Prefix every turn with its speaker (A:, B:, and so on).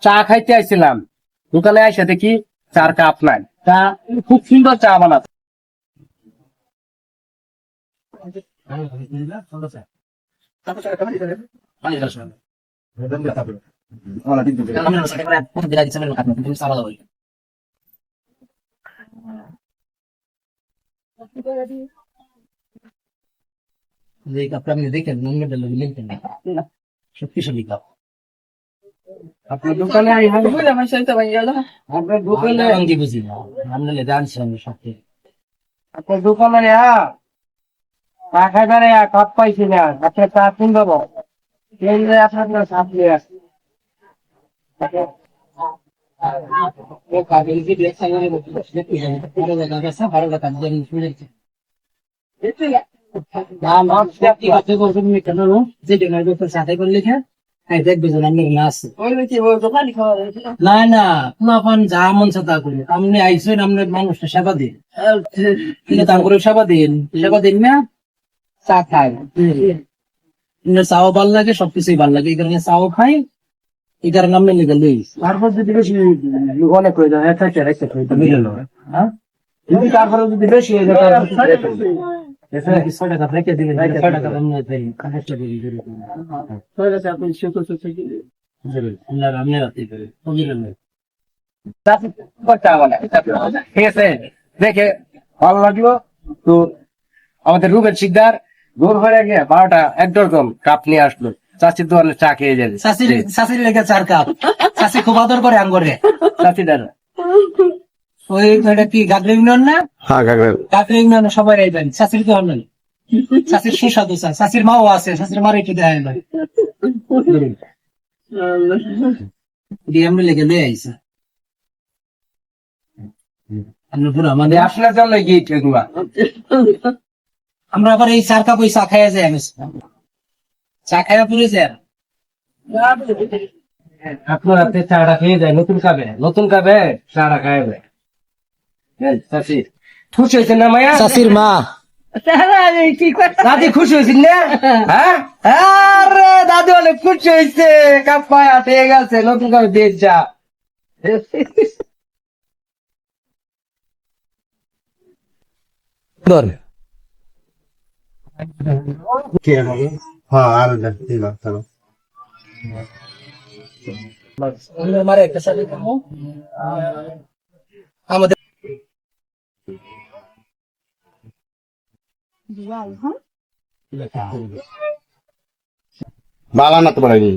A: চা খাইতে আইছিলাম, দোকানে আইসা দেখি চার কাপ নাই। চা খুব সুন্দর চা বানাচ্ছে।
B: শক্তিশালী কাপ।
A: আপনার দোকানে আপনার দোকানে
B: আমি বুঝি না, আমরা জানছি আমি সত্যি।
A: আপনার দোকানে চা খাইবারে কাপ পাইছি না। আপনার চা সুন্দর আপনার চাপ নিয়ে আসছে।
B: না না, আপন যা মন তা করি, আপনি আইসেন আপনার মানুষটা সেবা দিন, দাম করে সেবা দিন, সেবা দিন না, চা খাই, চাও ভাল লাগে, সবকিছুই ভাল লাগে, এই কারণে চাও খাই, এই কারণে আপনি লিখে লইস।
A: তারপর যদি বেশি অনেক হয়ে যায়, হ্যাঁ, যদি তারপরে যদি বেশি হয়ে যায়, তারপর
B: 6 টাকা রেখে দিলেন, 6 টাকা আপনি দেন, কাজটা করি আপনি রাতে করে
A: ঠিক আছে, দেখে ভালো লাগলো। তো আমাদের রুবেল শিকদার দূর হয়ে গিয়ে 12টা একদম কাপ নিয়ে আসলো, চাচির দোকানে চা খেয়ে যাবে।
B: শাশির লেগে 4 কাপ, শাশি খুব আদর করে আঙ্গরে
A: চাচি দাদা
B: ওই কি গাগরা ইউনিয়ন না?
A: হ্যাঁ,
B: গাগরা ইউনিয়নে সবাই আইবেন, শাশির তো হলেন, শাশির সুস্বাদু চা, শাশির মাও আছে, শাশির মার একটু দেয় না আমরা লেগে লয়ে আইসা
A: মানে আপনার জন্য গিট এগুলা।
B: আমরা আবার এই 4 কাপ ওই চা খাইয়া যাই, আমি চা খাইয়া পুরে যাই।
A: আপনার হাতে চাটা খেয়ে যায়, নতুন কাপে চাটা খাইয়া যায়। চাচি খুশি হয়েছেন না মায়া?
B: শাশির মা
A: দাদি খুশি হয়েছেন না? হ্যাঁ, আরে দাদি অনেক খুশি হয়েছে, কাপ পায়া ঠিক আছে, নতুন কাপে দিয়ে যা।
C: হ্যাঁ আর ঠিক আছে।
B: আমার একটা সাথে আমাদের
C: বালা না তো পারেনি।